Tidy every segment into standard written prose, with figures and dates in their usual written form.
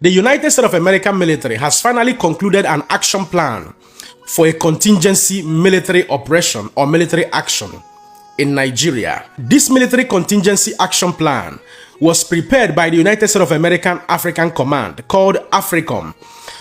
The United States of America military has finally concluded an action plan for a contingency military operation or military action in Nigeria. This military contingency action plan was prepared by the United States of America African Command, called AFRICOM,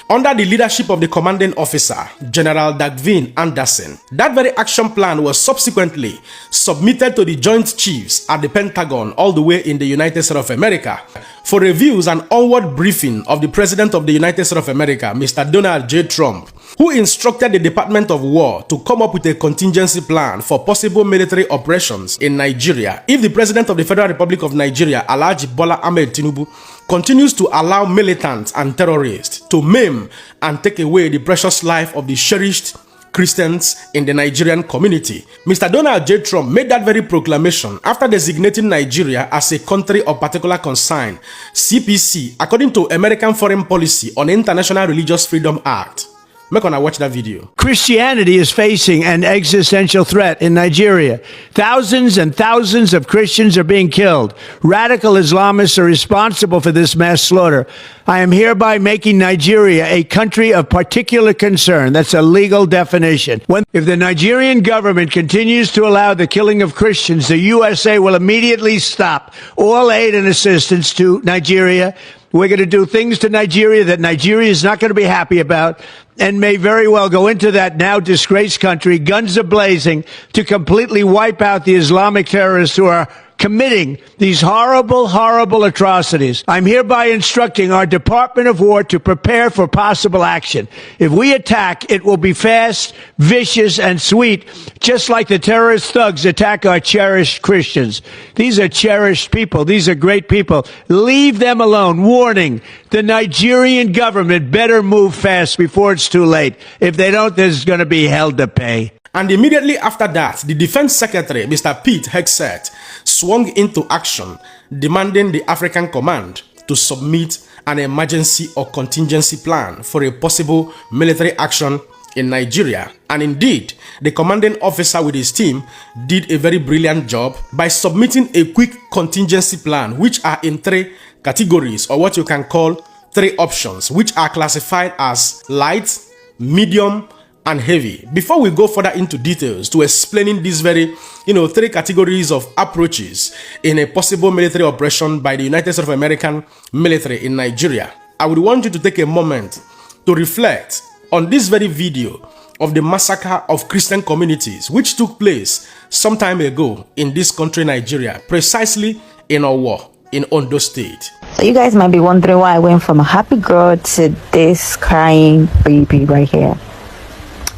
under the leadership of the commanding officer, General Dagvin Anderson. That very action plan was subsequently submitted to the Joint Chiefs at the Pentagon all the way in the United States of America for reviews and onward briefing of the President of the United States of America, Mr. Donald J. Trump, who instructed the Department of War to come up with a contingency plan for possible military operations in Nigeria if the President of the Federal Republic of Nigeria, Alhaji Bola Ahmed Tinubu, continues to allow militants and terrorists to maim and take away the precious life of the cherished Christians in the Nigerian community. Mr. Donald J. Trump made that very proclamation after designating Nigeria as a country of particular concern, CPC, according to American Foreign Policy on International Religious Freedom Act. Make on watch that video. Christianity is facing an existential threat in Nigeria. Thousands and thousands of Christians are being killed. Radical Islamists are responsible for this mass slaughter. I am hereby making Nigeria a country of particular concern. That's a legal definition. If the Nigerian government continues to allow the killing of Christians, the USA will immediately stop all aid and assistance to Nigeria. We're going to do things to Nigeria that Nigeria is not going to be happy about and may very well go into that now disgraced country, guns a blazing, to completely wipe out the Islamic terrorists who are committing these horrible, horrible atrocities. I'm hereby instructing our Department of War to prepare for possible action. If we attack, it will be fast, vicious, and sweet, just like the terrorist thugs attack our cherished Christians. These are cherished people. These are great people. Leave them alone. Warning, the Nigerian government better move fast before it's too late. If they don't, there's going to be hell to pay. And immediately after that, the Defense Secretary, Mr. Pete Hegseth, swung into action, demanding the African Command to submit an emergency or contingency plan for a possible military action in Nigeria. And indeed, the commanding officer with his team did a very brilliant job by submitting a quick contingency plan, which are in 3 categories, or what you can call 3 options, which are classified as light, medium, and heavy. Before we go further into details to explaining these very, 3 categories of approaches in a possible military operation by the United States of American military in Nigeria, I would want you to take a moment to reflect on this very video of the massacre of Christian communities which took place some time ago in this country, Nigeria, precisely in Owo, in Ondo State. So you guys might be wondering why I went from a happy girl to this crying baby right here.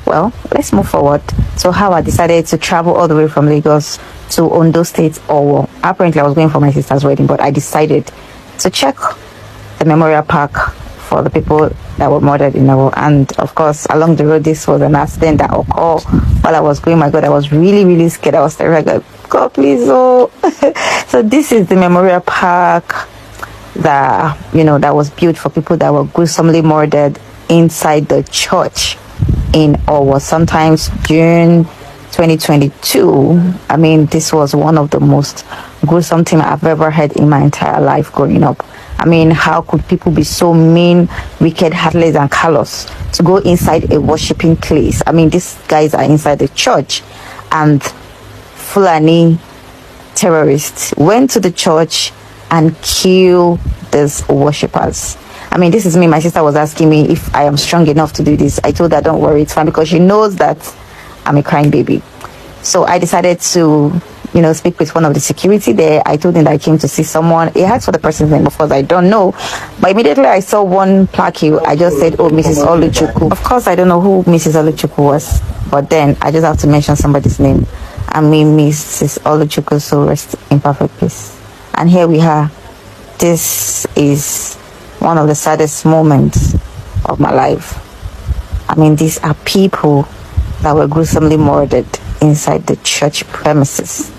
Well, let's move forward to how I decided to travel all the way from Lagos to Ondo State, Owo. Apparently, I was going for my sister's wedding, but I decided to check the memorial park for the people that were murdered in Owo. And of course, along the road, this was an accident that occurred while I was going. My God, I was really, really scared. I was terrified. God, please, oh. So this is the memorial park that, that was built for people that were gruesomely murdered inside the church in Owo, sometimes June 2022. I mean, this was one of the most gruesome things I've ever heard in my entire life growing up. I mean, how could people be so mean, wicked, heartless, and callous to go inside a worshiping place? I mean, these guys are inside the church, and Fulani terrorists went to the church and killed these worshippers. I mean, this is me. My sister was asking me if I am strong enough to do this. I told her, don't worry, it's fine, because she knows that I'm a crying baby. So I decided to, speak with one of the security there. I told him that I came to see someone. He asked for the person's name. Of course, I don't know. But immediately I saw one plaque here. I just said, oh, Mrs. Oluchukwu. Of course, I don't know who Mrs. Oluchukwu was. But then I just have to mention somebody's name. I mean, Mrs. Oluchukwu, so rest in perfect peace. And here we are. This is one of the saddest moments of my life. I mean, these are people that were gruesomely murdered inside the church premises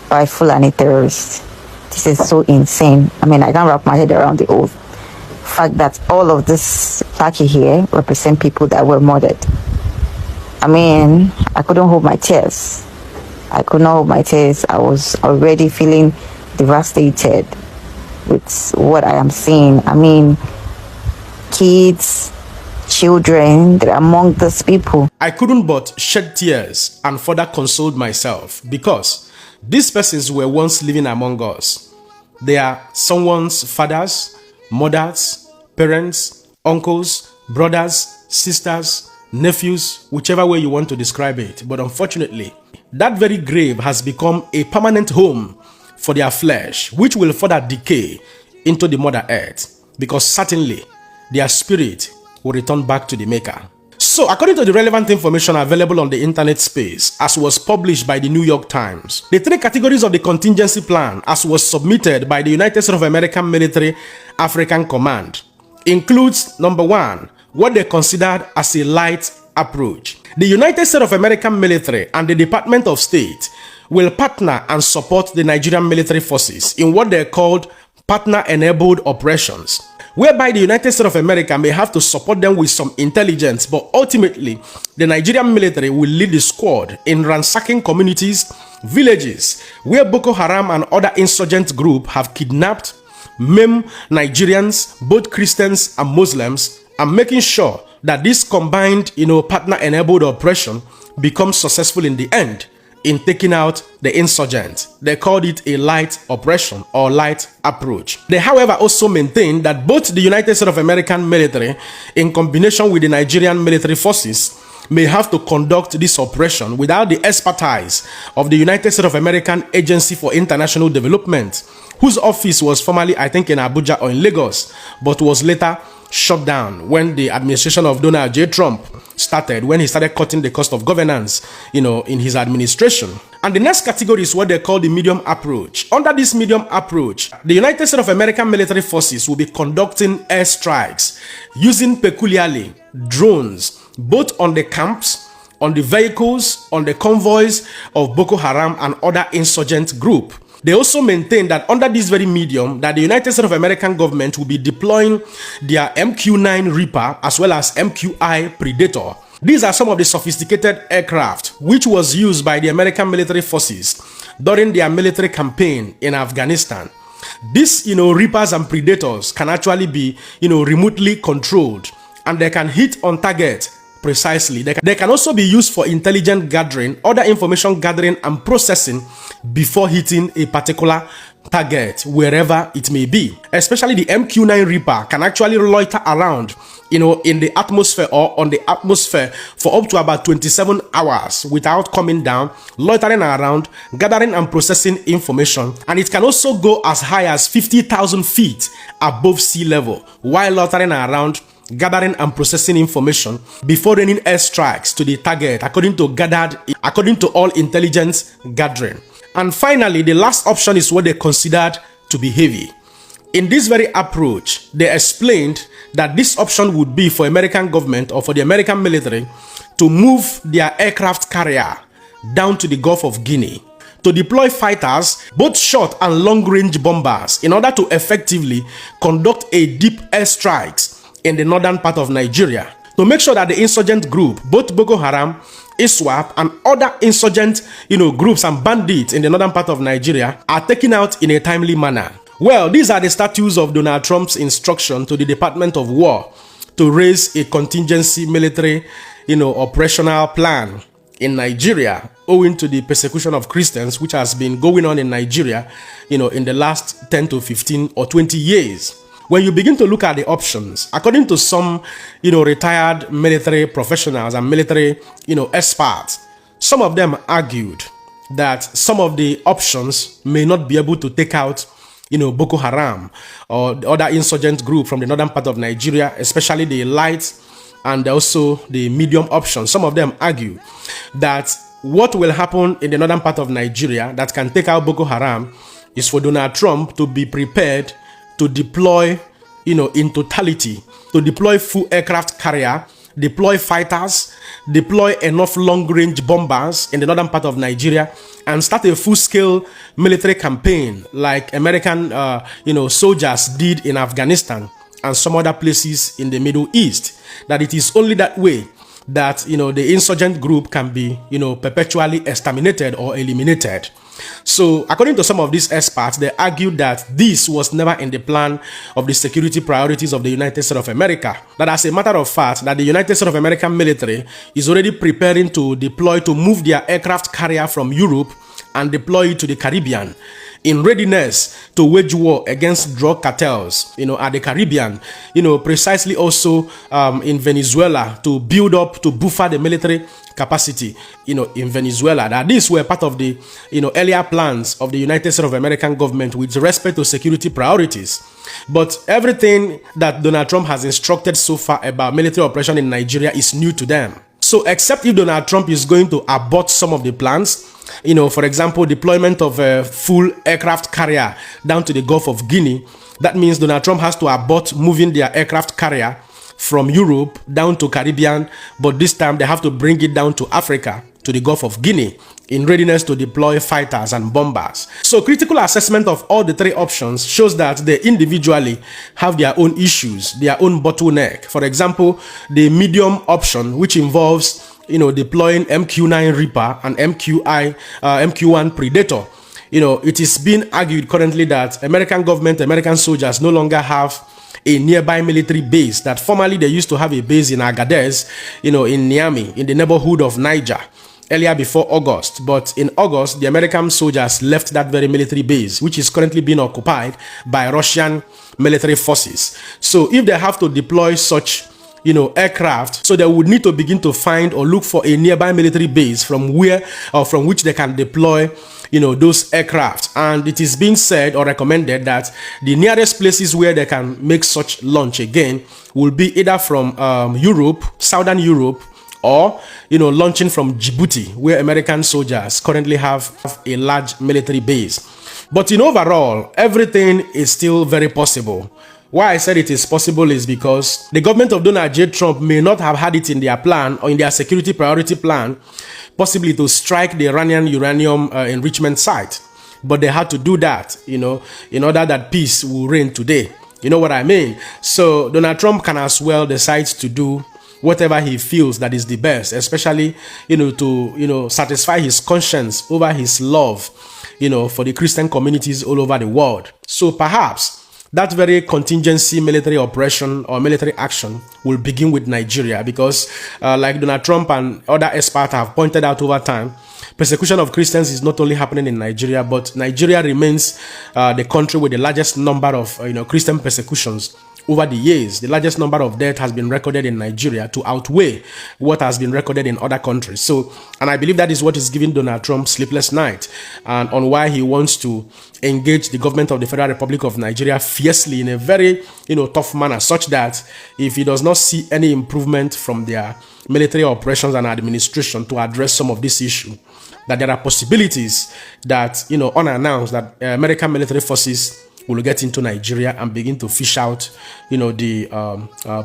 by Fulani terrorists. This is so insane. I mean, I can't wrap my head around the whole fact that all of this plaque here represent people that were murdered. I mean, I couldn't hold my tears. I could not hold my tears. I was already feeling devastated with what I am seeing. I mean, kids, children that are among these people. I couldn't but shed tears and further consoled myself because these persons were once living among us. They are someone's fathers, mothers, parents, uncles, brothers, sisters, nephews, whichever way you want to describe it. But unfortunately, that very grave has become a permanent home for their flesh, which will further decay into the Mother Earth, because certainly their spirit will return back to the Maker. So, according to the relevant information available on the internet space, as was published by the New York Times, the three categories of the contingency plan, as was submitted by the United States of America Military African Command, includes, number one, what they considered as a light approach. The United States of America Military and the Department of State will partner and support the Nigerian military forces in what they called partner-enabled operations, whereby the United States of America may have to support them with some intelligence, but ultimately, the Nigerian military will lead the squad in ransacking communities, villages, where Boko Haram and other insurgent groups have kidnapped, maimed Nigerians, both Christians and Muslims, and making sure that this combined, partner-enabled operation becomes successful in the end in taking out the insurgent. They called it a light operation or light approach. They, however, also maintain that both the United States of American military, in combination with the Nigerian military forces, may have to conduct this operation without the expertise of the United States of American Agency for International Development, whose office was formerly, I think, in Abuja or in Lagos, but was later shut down when the administration of Donald J. Trump started, when he started cutting the cost of governance, in his administration. And the next category is what they call the medium approach. Under this medium approach, the United States of American military forces will be conducting airstrikes using peculiarly drones, both on the camps, on the vehicles, on the convoys of Boko Haram and other insurgent groups. They also maintain that under this very medium, that the United States of American government will be deploying their MQ-9 Reaper as well as MQ-I Predator. These are some of the sophisticated aircraft which was used by the American military forces during their military campaign in Afghanistan. These, Reapers and Predators can actually be, remotely controlled, and they can hit on target precisely. They can also be used for intelligence gathering, other information gathering and processing before hitting a particular target, wherever it may be. Especially the MQ-9 Reaper can actually loiter around, in the atmosphere or on the atmosphere for up to about 27 hours without coming down, loitering around, gathering and processing information. And it can also go as high as 50,000 feet above sea level while loitering around, gathering and processing information before raining airstrikes to the target according to all intelligence gathering. And finally, the last option is what they considered to be heavy. In this very approach, they explained that this option would be for American government or for the American military to move their aircraft carrier down to the Gulf of Guinea to deploy fighters, both short and long-range bombers, in order to effectively conduct a deep airstrikes in the northern part of Nigeria to make sure that the insurgent group, both Boko Haram, ISWAP, and other insurgent, groups and bandits in the northern part of Nigeria are taken out in a timely manner. Well, these are the status of Donald Trump's instruction to the Department of War to raise a contingency military, operational plan in Nigeria, owing to the persecution of Christians, which has been going on in Nigeria, in the last 10 to 15 or 20 years. When you begin to look at the options, according to some, retired military professionals and military, experts, some of them argued that some of the options may not be able to take out, Boko Haram or the other insurgent group from the northern part of Nigeria, especially the light and also the medium option. Some of them argue that what will happen in the northern part of Nigeria that can take out Boko Haram is for Donald Trump to be prepared to deploy, in totality, to deploy full aircraft carrier, deploy fighters, deploy enough long-range bombers in the northern part of Nigeria, and start a full-scale military campaign like American, soldiers did in Afghanistan and some other places in the Middle East. That it is only that way that, the insurgent group can be, perpetually exterminated or eliminated. So, according to some of these experts, they argued that this was never in the plan of the security priorities of the United States of America. That as a matter of fact, that the United States of America military is already preparing to move their aircraft carrier from Europe and deploy it to the Caribbean in readiness to wage war against drug cartels, at the Caribbean, precisely also in Venezuela to build up, to buffer the military capacity, in Venezuela. That these were part of the, earlier plans of the United States of American government with respect to security priorities. But everything that Donald Trump has instructed so far about military operation in Nigeria is new to them. So except if Donald Trump is going to abort some of the plans, for example, deployment of a full aircraft carrier down to the Gulf of Guinea, that means Donald Trump has to abort moving their aircraft carrier from Europe down to Caribbean, but this time they have to bring it down to Africa, to the Gulf of Guinea, in readiness to deploy fighters and bombers. So critical assessment of all the three options shows that they individually have their own issues, their own bottleneck. For example, the medium option, which involves deploying MQ-9 Reaper and MQ-1 Predator. It is being argued currently that American soldiers no longer have a nearby military base, that formerly they used to have a base in Agadez, in Niamey, in the neighborhood of Niger, earlier before August. But in August, the American soldiers left that very military base, which is currently being occupied by Russian military forces. So if they have to deploy such aircraft, so they would need to begin to find or look for a nearby military base from which they can deploy those aircraft. And it is being said or recommended that the nearest places where they can make such launch again will be either from Europe, Southern Europe, or launching from Djibouti, where American soldiers currently have a large military base. But overall, everything is still very possible. Why I said it is possible is because the government of Donald J. Trump may not have had it in their plan or in their security priority plan, possibly to strike the Iranian uranium enrichment site. But they had to do that, in order that peace will reign today. You know what I mean? So Donald Trump can as well decide to do whatever he feels that is the best, especially, to satisfy his conscience over his love, for the Christian communities all over the world. So perhaps that very contingency military operation or military action will begin with Nigeria because, like Donald Trump and other experts have pointed out over time, persecution of Christians is not only happening in Nigeria, but Nigeria remains the country with the largest number of Christian persecutions over the years. The largest number of deaths has been recorded in Nigeria to outweigh what has been recorded in other countries. So, and I believe that is what is giving Donald Trump sleepless night and on why he wants to engage the government of the Federal Republic of Nigeria fiercely in a very, tough manner, such that if he does not see any improvement from their military operations and administration to address some of this issue, that there are possibilities that, unannounced, that American military forces will get into Nigeria and begin to fish out, the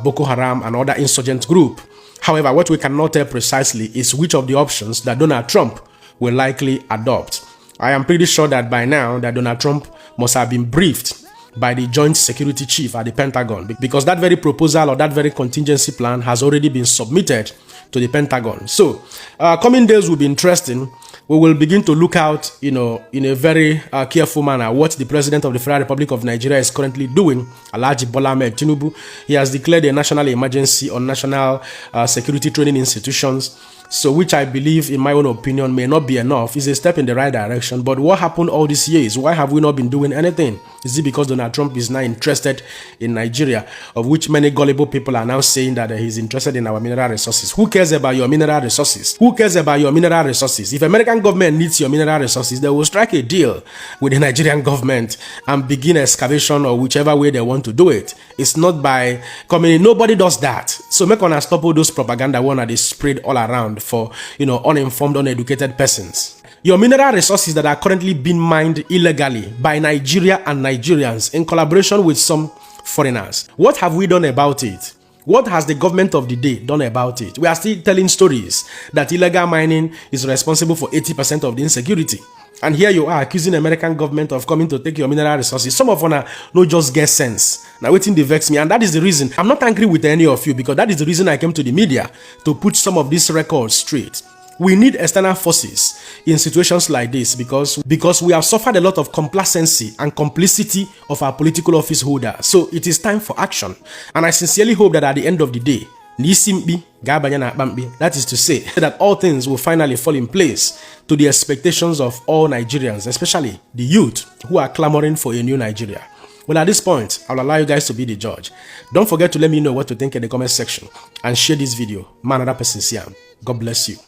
Boko Haram and other insurgent group. However, what we cannot tell precisely is which of the options that Donald Trump will likely adopt. I am pretty sure that by now that Donald Trump must have been briefed by the Joint Security Chief at the Pentagon, because that very proposal or that very contingency plan has already been submitted to the Pentagon. So, coming days will be interesting. We will begin to look out, in a very careful manner what the President of the Federal Republic of Nigeria is currently doing, Alhaji Bola Ahmed Tinubu. He has declared a national emergency on national security training institutions. So which I believe, in my own opinion, may not be enough. It's a step in the right direction. But what happened all these years? Why have we not been doing anything? Is it because Donald Trump is now interested in Nigeria, of which many gullible people are now saying that he's interested in our mineral resources? Who cares about your mineral resources? Who cares about your mineral resources? If American government needs your mineral resources, they will strike a deal with the Nigerian government and begin excavation or whichever way they want to do it. It's not by coming in. Nobody does that. So make one stop all those propaganda one that is spread all around for uninformed, uneducated persons. Your mineral resources that are currently being mined illegally by Nigeria and Nigerians in collaboration with some foreigners. What have we done about it? What has the government of the day done about it? We are still telling stories that illegal mining is responsible for 80% of the insecurity. And here you are accusing the American government of coming to take your mineral resources. Some of them no just get sense. Now waiting they vex me, and that is the reason I'm not angry with any of you, because that is the reason I came to the media to put some of these records straight. We need external forces in situations like this because we have suffered a lot of complacency and complicity of our political office holders. So it is time for action. And I sincerely hope that at the end of the day, that is to say that all things will finally fall in place to the expectations of all Nigerians, especially the youth who are clamoring for a new Nigeria. Well, at this point, I'll allow you guys to be the judge. Don't forget to let me know what to think in the comment section and share this video. Man, another person, God bless you.